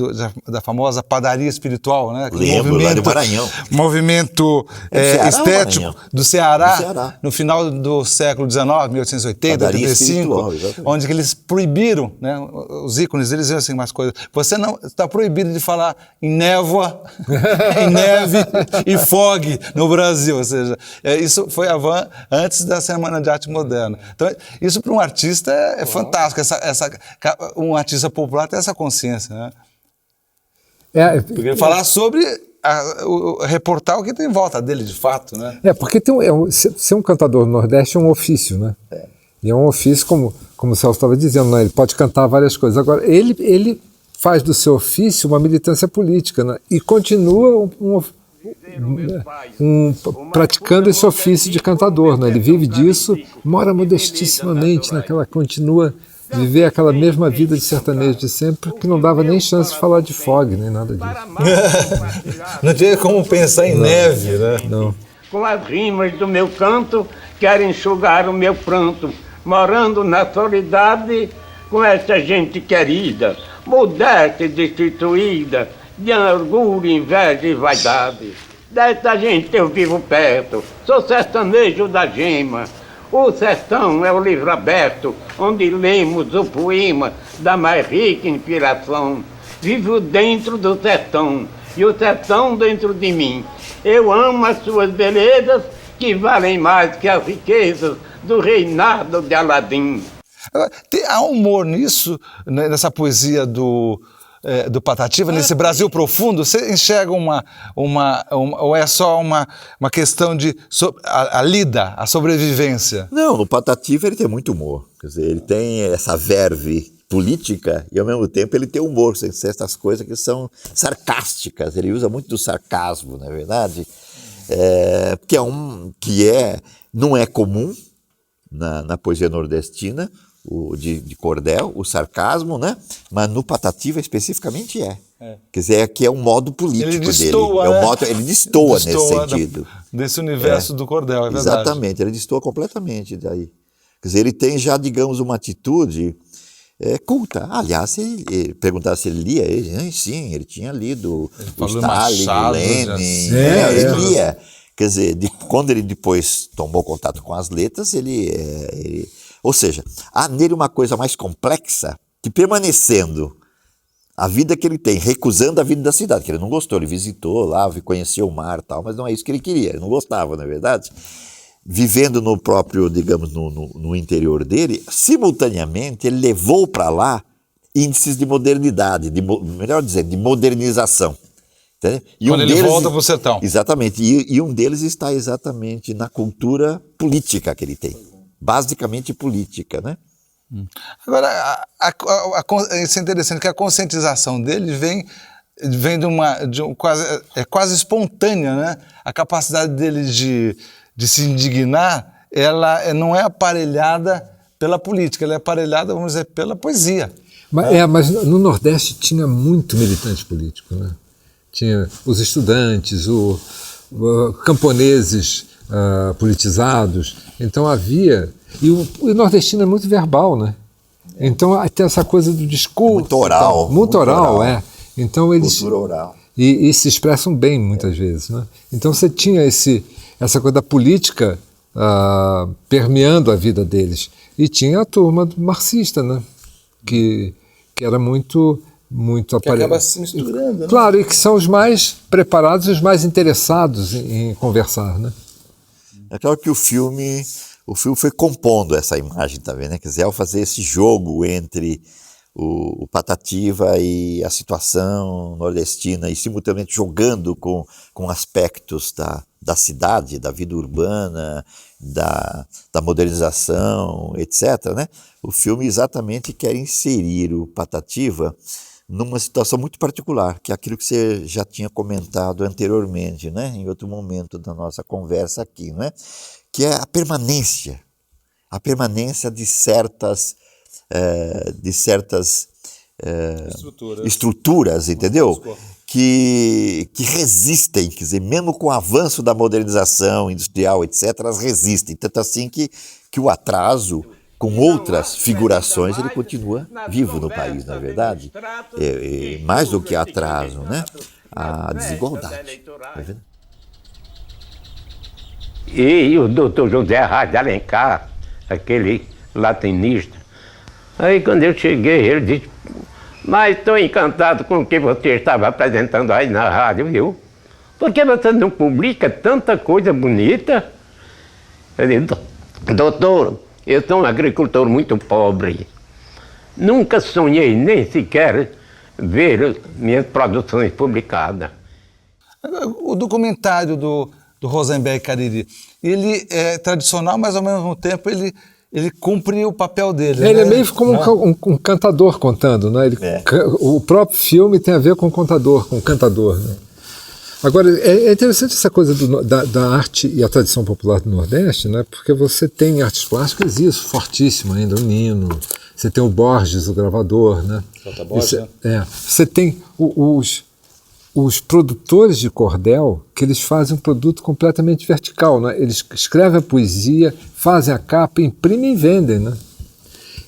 da famosa padaria espiritual, né? Lembro, lá do Maranhão. Movimento estético do Ceará, no final do século XIX, 1880, 85, onde eles proibiram, né? Os ícones, eles diziam assim umas coisas. Você não está proibido de falar em névoa, em neve e fog no Brasil. Ou seja, isso foi antes da Semana de Arte Moderna. Então, isso para um artista é fantástico, um artista popular tem essa consciência, né? Porque falar sobre, reportar o que tem em volta dele, de fato, né? Porque ser um cantador do Nordeste é um ofício, né? E é um ofício, como o Celso estava dizendo, né? Ele pode cantar várias coisas. Agora, ele faz do seu ofício uma militância política, né? E continua praticando esse ofício de cantador, né? Ele vive disso, mora modestissimamente naquela, continua a viver aquela mesma vida de sertanejo de sempre, que não dava nem chance de falar de fog, nem nada disso. Não tinha como pensar em neve, né? Não. Com as rimas do meu canto, quero enxugar o meu pranto, morando na solidade com essa gente querida, modesta e destituída, de orgulho, inveja e vaidade. Dessa gente eu vivo perto, sou sertanejo da gema. O sertão é o livro aberto, onde lemos o poema da mais rica inspiração. Vivo dentro do sertão, e o sertão dentro de mim. Eu amo as suas belezas, que valem mais que as riquezas do reinado de Aladim. Há humor nisso, nessa poesia do do Patativa, nesse Brasil profundo? Você enxerga ou é só uma questão de a lida, a sobrevivência? Não, no Patativa ele tem muito humor. Quer dizer, ele tem essa verve política e, ao mesmo tempo, ele tem humor. Tem certas coisas que são sarcásticas. Ele usa muito do sarcasmo, não é verdade? Não é comum na poesia nordestina, de cordel, o sarcasmo, né? Mas no Patativa especificamente é. Quer dizer, aqui é um modo político ele destoa, dele. Ele destoa nesse sentido. Desse universo do cordel, é verdade. Exatamente, ele destoa completamente daí. Quer dizer, ele tem já, digamos, uma atitude culta. Aliás, ele perguntar se ele lia, sim, ele tinha lido o Stalin, o Lenin, ele lia. Quer dizer, quando ele depois tomou contato com as letras, ou seja, há nele uma coisa mais complexa que, permanecendo a vida que ele tem, recusando a vida da cidade, que ele não gostou, ele visitou lá, conheceu o mar e tal, mas não é isso que ele queria, ele não gostava, na verdade. Vivendo no próprio, digamos, no interior dele, simultaneamente ele levou para lá índices de modernidade, melhor dizendo, de modernização. Entendeu? Quando ele volta para o sertão. Exatamente, e um deles está exatamente na cultura política que ele tem, basicamente política, né? Agora, isso é interessante, que a conscientização dele vem quase espontânea, né? A capacidade dele de se indignar, ela não é aparelhada pela política, ela é aparelhada, vamos dizer, pela poesia. Mas no Nordeste tinha muito militante político, né? Tinha os estudantes, camponeses politizados, então havia... E o nordestino é muito verbal, né? Então tem essa coisa do discurso... Muito oral. Então eles... Cultura oral. E se expressam bem, muitas vezes, né? Então você tinha essa coisa da política permeando a vida deles. E tinha a turma marxista, né? Que era muito que acaba se misturando, né? Claro, e que são os mais preparados e os mais interessados em conversar, né? É claro que o filme foi compondo essa imagem também, né? Quer dizer, ao fazer esse jogo entre o Patativa e a situação nordestina e simultaneamente jogando com aspectos da cidade, da vida urbana, da modernização, etc., né? O filme exatamente quer inserir o Patativa numa situação muito particular, que é aquilo que você já tinha comentado anteriormente, né? Em outro momento da nossa conversa aqui, né? Que é a permanência de certas estruturas, entendeu? Que resistem, quer dizer, mesmo com o avanço da modernização industrial, etc., elas resistem. Tanto assim que o atraso, com outras figurações, ele continua vivo no país, na verdade. Mais do que atraso, né? A desigualdade. Tá vendo? E o doutor José Arras de Alencar, aquele latinista, aí quando eu cheguei, ele disse: mas estou encantado com o que você estava apresentando aí na rádio, viu? Porque você não publica tanta coisa bonita? Eu disse: doutor, eu sou um agricultor muito pobre. Nunca sonhei nem sequer ver minhas produções publicadas. O documentário do Rosenberg Cariri, ele é tradicional, mas ao mesmo tempo ele cumpre o papel dele. Ele é meio como um cantador contando, né? O próprio filme tem a ver com o cantador, né? Agora, é interessante essa coisa da arte e a tradição popular do Nordeste, né? Porque você tem em artes plásticas isso, fortíssimo ainda, o Nino, você tem o Borges, o gravador, né? Você tem os produtores de cordel, que eles fazem um produto completamente vertical, né? Eles escrevem a poesia, fazem a capa, imprimem e vendem, né?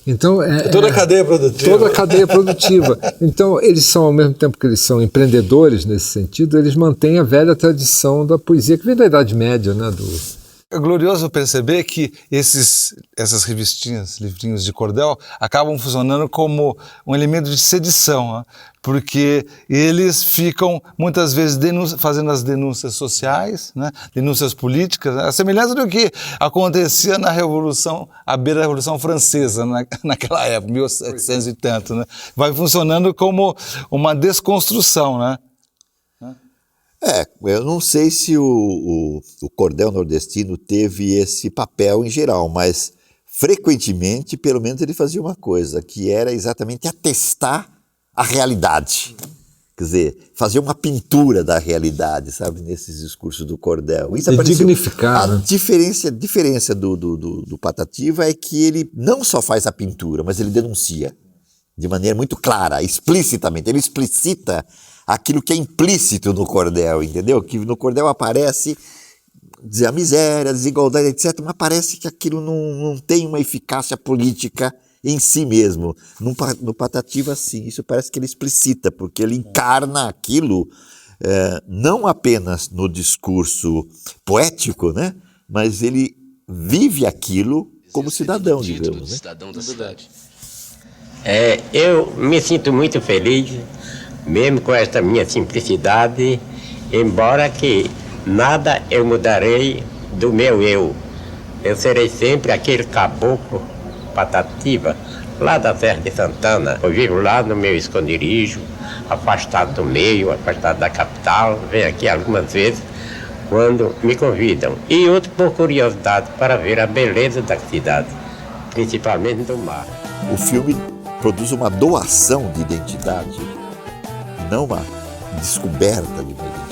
Então, toda a cadeia produtiva. Toda a cadeia produtiva. Então, eles são, ao mesmo tempo que eles são empreendedores nesse sentido, eles mantêm a velha tradição da poesia, que vem da Idade Média, né? É glorioso perceber que essas revistinhas, livrinhos de cordel, acabam funcionando como um elemento de sedição, né? Porque eles ficam muitas vezes fazendo as denúncias sociais, né? Denúncias políticas, a semelhança do que acontecia na Revolução, à beira da Revolução Francesa, naquela época, 1700 e tanto, né? Vai funcionando como uma desconstrução, né? Eu não sei se o cordel nordestino teve esse papel em geral, mas frequentemente, pelo menos, ele fazia uma coisa, que era exatamente atestar a realidade. Quer dizer, fazer uma pintura da realidade, sabe, nesses discursos do cordel. Isso e dignificar. A diferença do Patativa é que ele não só faz a pintura, mas ele denuncia de maneira muito clara, explicitamente. Ele explicita aquilo que é implícito no cordel, entendeu? Que no cordel aparece a miséria, a desigualdade, etc., mas parece que aquilo não tem uma eficácia política em si mesmo. No Patativa, sim, isso parece que ele explicita, porque ele encarna aquilo não apenas no discurso poético, né? Mas ele vive aquilo como cidadão, digamos. Né? Cidadão da cidade. Eu me sinto muito feliz, mesmo com esta minha simplicidade, embora que nada eu mudarei do meu eu. Eu serei sempre aquele caboclo Patativa, lá da Serra de Santana. Eu vivo lá no meu esconderijo, afastado do meio, afastado da capital. Venho aqui algumas vezes quando me convidam. E outro por curiosidade para ver a beleza da cidade, principalmente do mar. O filme produz uma doação de identidade, não uma descoberta de uma identidade.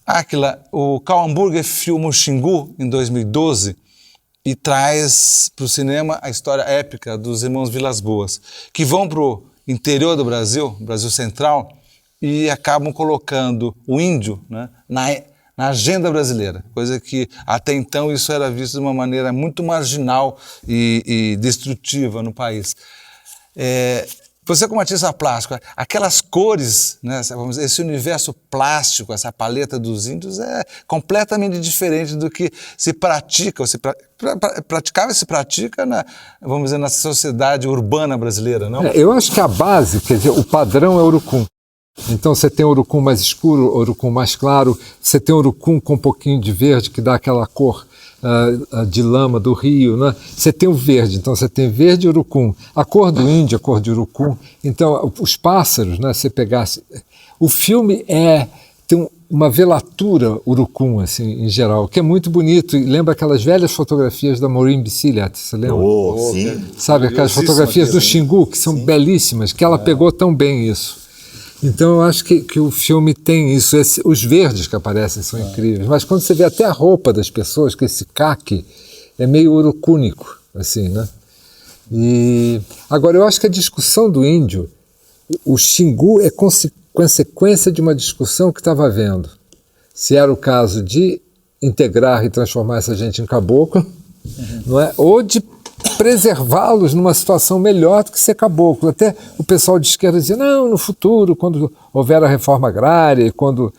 Áquila, o Karl Hamburger filma o Xingu em 2012 e traz para o cinema a história épica dos irmãos Vilas Boas, que vão para o interior do Brasil, Brasil Central, e acabam colocando o índio, né, na agenda brasileira, coisa que até então isso era visto de uma maneira muito marginal e destrutiva no país. Você, como artista plástico, aquelas cores, né, vamos dizer, esse universo plástico, essa paleta dos índios é completamente diferente do que se pratica, ou se praticava e se pratica vamos dizer, na sociedade urbana brasileira, não? Eu acho que a base, quer dizer, o padrão é urucum. Então você tem urucum mais escuro, urucum mais claro, você tem urucum com um pouquinho de verde que dá aquela cor de lama do rio, né? Você tem o verde, então você tem verde e urucum. A cor do índio, a cor de urucum. Então os pássaros, né? Você pegasse... O filme tem uma velatura urucum, assim, em geral, que é muito bonito e lembra aquelas velhas fotografias da Maureen Bicilliat, você lembra? Sim. Sabe, aquelas fotografias do Xingu, que são belíssimas, que ela pegou tão bem isso. Então eu acho que o filme tem isso, os verdes que aparecem são incríveis, mas quando você vê até a roupa das pessoas, que esse caque é meio urucúnico, assim, né? E agora eu acho que a discussão do índio, o Xingu é consequência de uma discussão que estava havendo. Se era o caso de integrar e transformar essa gente em caboclo, não é? Ou de preservá-los numa situação melhor do que ser caboclo. Até o pessoal de esquerda dizia, não, no futuro, quando houver a reforma agrária, quando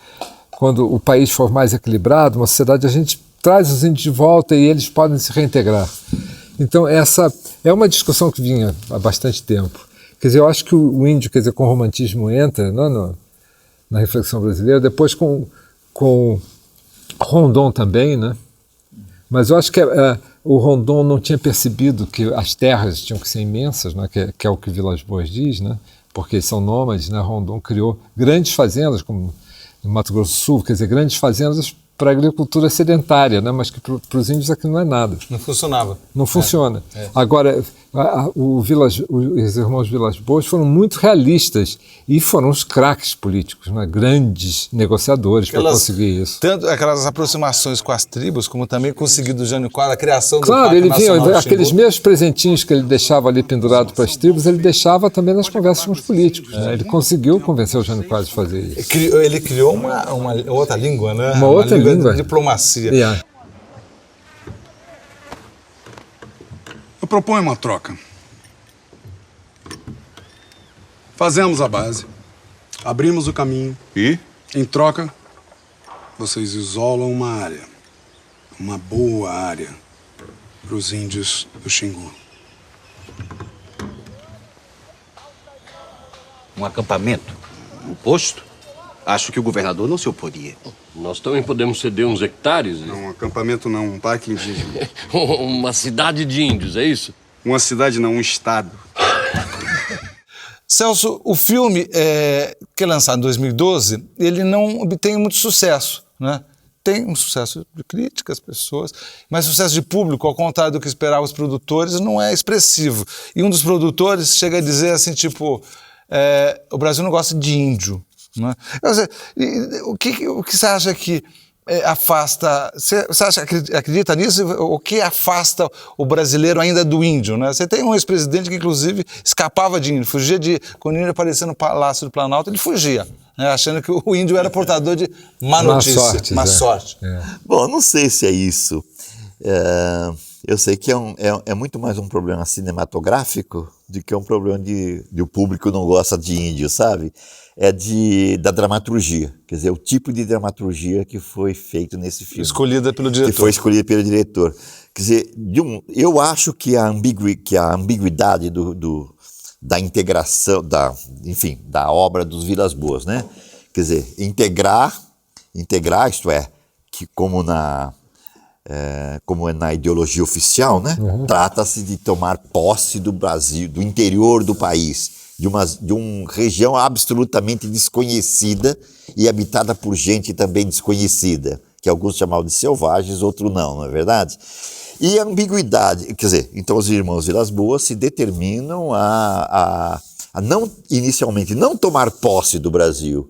o país for mais equilibrado, uma sociedade, a gente traz os índios de volta e eles podem se reintegrar. Então essa é uma discussão que vinha há bastante tempo. Quer dizer, eu acho que o índio, quer dizer, com o romantismo entra na reflexão brasileira, depois com Rondon também, né? Mas eu acho que o Rondon não tinha percebido que as terras tinham que ser imensas, né? que é o que Vilas Boas diz, né? Porque são nômades, né? Rondon criou grandes fazendas, como no Mato Grosso do Sul, quer dizer, grandes fazendas para a agricultura sedentária, né? Mas que para os índios aquilo não é nada. Não funcionava. Não funciona. Agora, os irmãos Vilas Boas foram muito realistas e foram os craques políticos, né? Grandes negociadores para conseguir isso. Tanto aquelas aproximações com as tribos, como também conseguiu do Jânio Quadros, a criação do Parque Nacional Nacional do Xingu. Aqueles mesmos presentinhos que ele deixava ali pendurado para as tribos, ele deixava também nas conversas com os políticos. Né? Ele conseguiu convencer o Jânio Quadros a fazer isso. Ele criou uma outra língua, né? Uma outra língua. De diplomacia. Eu proponho uma troca. Fazemos a base, Abrimos o caminho. E? Em troca, vocês isolam uma área. Uma boa área para os índios do Xingu. Um acampamento? Um posto? Acho que o governador não se oporia. Nós também podemos ceder uns hectares? Não, um acampamento não, um parque indígena. Uma cidade de índios, é isso? Uma cidade não, um estado. Celso, o filme, que é lançado em 2012, ele não obtém muito sucesso, né? Tem um sucesso de crítica, as pessoas, mas o sucesso de público, ao contrário do que esperavam os produtores, não é expressivo. E um dos produtores chega a dizer assim, tipo, o Brasil não gosta de índio. Né? O que você acha que afasta... Você acredita nisso? O que afasta o brasileiro ainda do índio? Né? Você tem um ex-presidente que, inclusive, escapava de índio, fugia quando o índio aparecia no Palácio do Planalto, ele fugia, né? Achando que o índio era portador de má notícia, má sorte. Bom, não sei se é isso. Eu sei que é muito mais um problema cinematográfico do que um problema de o público não gosta de índio, sabe? É da dramaturgia, quer dizer, o tipo de dramaturgia que foi feito nesse filme. Escolhida pelo diretor. Que foi escolhida pelo diretor. Quer dizer, eu acho que a ambiguidade da integração, da obra dos Vilas Boas, né? Quer dizer, integrar, isto é, que como é na ideologia oficial, né? Trata-se de tomar posse do Brasil, do interior do país, de uma região absolutamente desconhecida e habitada por gente também desconhecida, que alguns chamavam de selvagens, outros não é verdade? E a ambiguidade, quer dizer, então os irmãos Vilas Boas se determinam a não, inicialmente, não tomar posse do Brasil,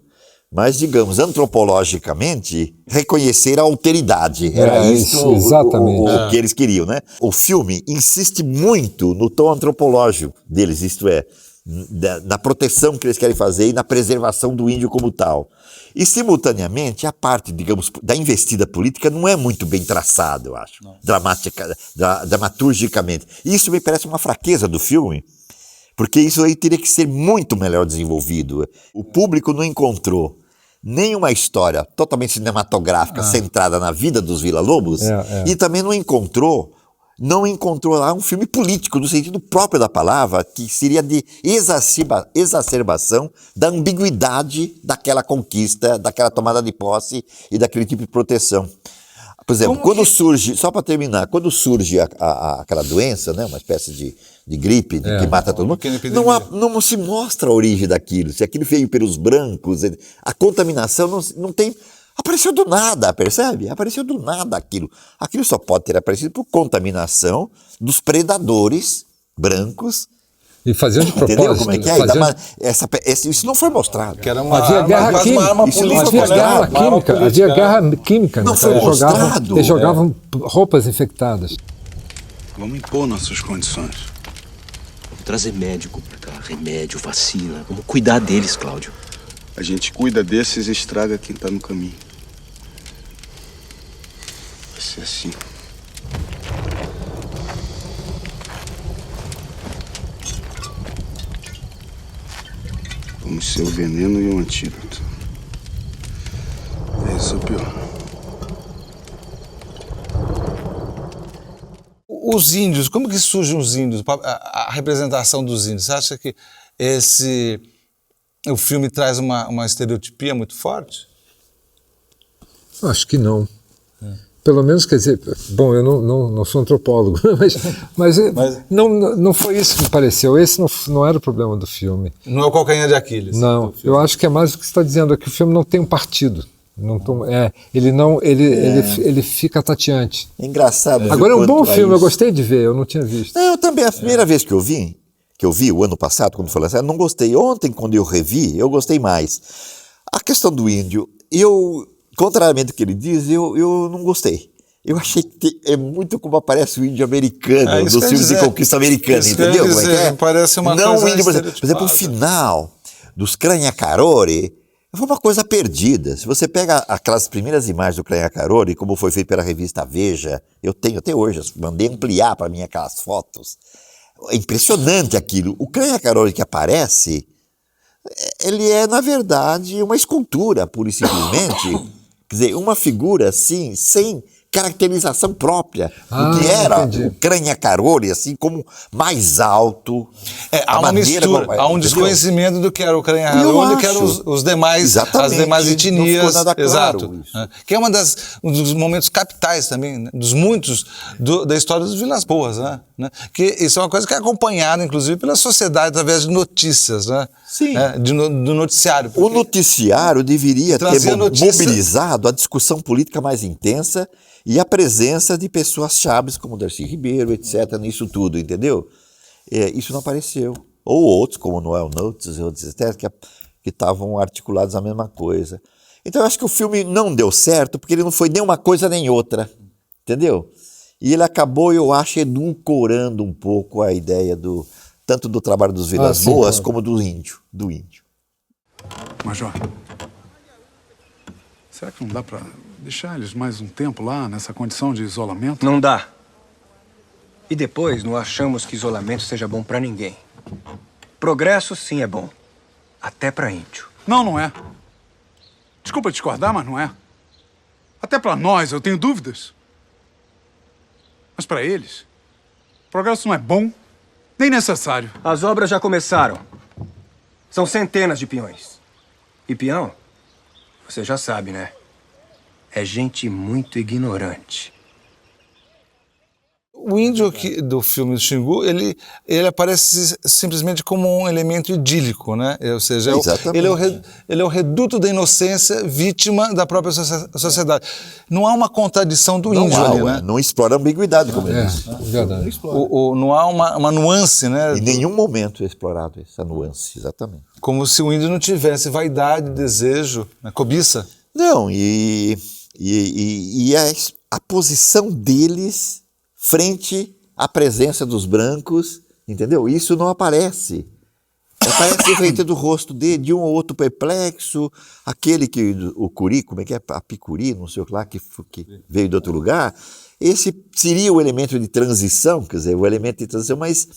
mas, digamos, antropologicamente, reconhecer a alteridade. Era isso exatamente o que eles queriam, né? O filme insiste muito no tom antropológico deles, isto é, da proteção que eles querem fazer e na preservação do índio como tal. E, simultaneamente, a parte, digamos, da investida política não é muito bem traçada, eu acho, dramaturgicamente. Isso me parece uma fraqueza do filme, porque isso aí teria que ser muito melhor desenvolvido. O público não encontrou nenhuma história totalmente cinematográfica centrada na vida dos Villa-Lobos e também não encontrou lá um filme político, no sentido próprio da palavra, que seria de exacerbação da ambiguidade daquela conquista, daquela tomada de posse e daquele tipo de proteção. Por exemplo, quando surge, só para terminar, quando surge aquela doença, né, uma espécie de gripe que mata todo mundo, não se mostra a origem daquilo, se aquilo veio pelos brancos, a contaminação não tem... Apareceu do nada, percebe? Apareceu do nada aquilo. Aquilo só pode ter aparecido por contaminação dos predadores brancos. E faziam de propósito. Entendeu como é que é? Isso não foi mostrado. Que era havia guerra química. Havia guerra química. Não foi mostrado. Eles jogavam roupas infectadas. Vamos impor nossas condições. Vamos trazer médico pra cá, remédio, vacina. Vamos cuidar deles, Cláudio. A gente cuida desses e estraga quem tá no caminho. Vai ser assim. Vamos ser o veneno e o antídoto. Esse é o pior. Os índios, como que surgem os índios? A representação dos índios. Você acha que o filme traz uma estereotipia muito forte? Acho que não. Pelo menos, quer dizer, bom, eu não sou antropólogo, mas não foi isso que me pareceu. Esse não era o problema do filme. Não é o calcanhar de Aquiles? Não, eu acho que é mais o que você está dizendo, é que o filme não tem um partido. Ele fica tateante. Engraçado. Agora é um bom filme, eu gostei de ver, eu não tinha visto. Eu também, a primeira vez que eu vi o ano passado, quando foi lançado, eu não gostei. Ontem, quando eu revi, eu gostei mais. A questão do índio, contrariamente ao que ele diz, eu não gostei. Eu achei que é muito como aparece o índio americano, dos filmes de conquista americana, entendeu? Como é que é? Parece uma não coisa o índio, por exemplo, o final dos Cranhacarori foi uma coisa perdida. Se você pega aquelas primeiras imagens do Cranhacarori, como foi feito pela revista Veja, eu tenho até hoje, mandei ampliar para mim aquelas fotos. É impressionante aquilo. O Cranhacarori que aparece ele é, na verdade, uma escultura, pura e simplesmente. Quer dizer, uma figura, assim, sem caracterização própria. O que era o Crânio-Carolho, assim, como mais alto. Há uma mistura, há um desconhecimento do que era o Crânio-Carolho e do que eram as demais etnias. Exato. Claro, que é um dos momentos capitais também, né? Dos muitos da história dos Vilas Boas. Né? Que isso é uma coisa que é acompanhada, inclusive, pela sociedade através de notícias. Né? Sim. Do noticiário. O noticiário deveria ter mobilizado a discussão política mais intensa e a presença de pessoas chaves como Darcy Ribeiro, etc., nisso tudo, entendeu? Isso não apareceu. Ou outros, como Noel Notes, etc., que estavam articulados a mesma coisa. Então eu acho que o filme não deu certo porque ele não foi nem uma coisa nem outra, entendeu? E ele acabou, eu acho, edulcorando um pouco a ideia tanto do trabalho dos Vilas Boas como do índio. Major, será que não dá para deixar eles mais um tempo lá, nessa condição de isolamento? Não dá. E depois não achamos que isolamento seja bom para ninguém. Progresso, sim, é bom. Até para índio. Não é. Desculpa discordar, mas não é. Até para nós, eu tenho dúvidas. Mas para eles, progresso não é bom, nem necessário. As obras já começaram. São centenas de peões. E peão, você já sabe, né? É gente muito ignorante. O índio do filme do Xingu, ele aparece simplesmente como um elemento idílico, né? Ou seja, ele é o reduto da inocência, vítima da própria sociedade. Não há uma contradição do índio ali, né? Não explora a ambiguidade, como ele disse. Verdade. Não há uma nuance, né? Em nenhum momento é explorado essa nuance, exatamente. Como se o índio não tivesse vaidade, desejo, cobiça. Não, a posição deles frente à presença dos brancos, entendeu? Isso não aparece. Aparece o feito do rosto dele, de um ou outro perplexo, aquele o Curi, como é que é? A Picuri, não sei o que lá, que veio de outro lugar. Esse seria o elemento de transição, quer dizer, o elemento de transição, mas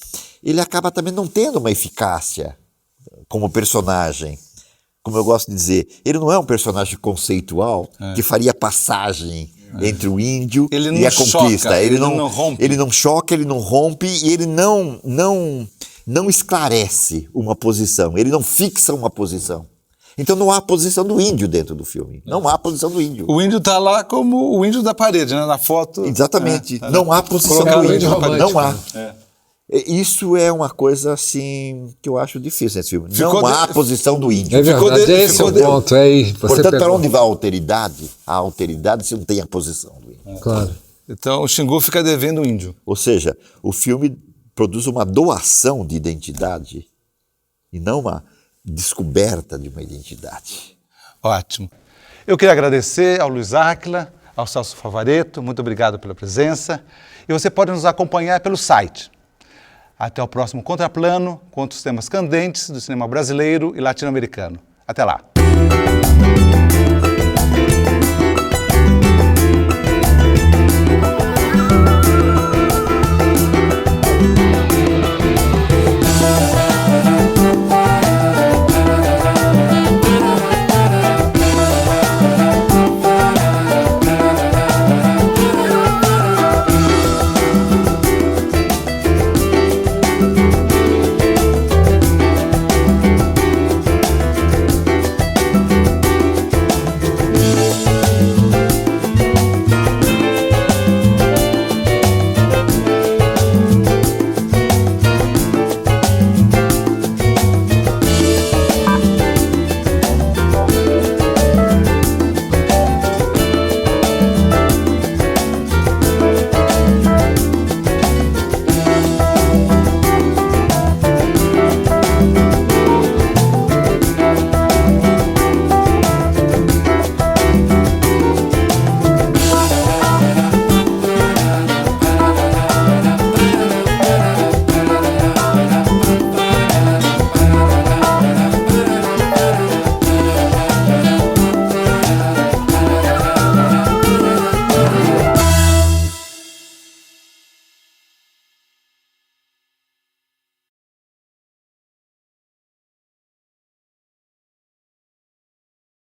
ele acaba também não tendo uma eficácia como personagem. Como eu gosto de dizer, ele não é um personagem conceitual que faria passagem entre o índio e a conquista. Choca, ele não rompe. Ele não choca, ele não rompe e ele não esclarece uma posição, ele não fixa uma posição. Então não há a posição do índio dentro do filme. Não há a posição do índio. O índio está lá como o índio da parede, né? Na foto. Exatamente. Não há a posição do índio. Não há. Isso é uma coisa, assim, que eu acho difícil nesse filme. Não há a posição do índio. É verdade, esse é o ponto. Portanto, para onde vai a alteridade? A alteridade se não tem a posição do índio. Claro. Então, o Xingu fica devendo o índio. Ou seja, o filme produz uma doação de identidade e não uma descoberta de uma identidade. Ótimo. Eu queria agradecer ao Luiz Áquila, ao Celso Favaretto, muito obrigado pela presença. E você pode nos acompanhar pelo site. Até o próximo Contraplano, com outros temas candentes do cinema brasileiro e latino-americano. Até lá!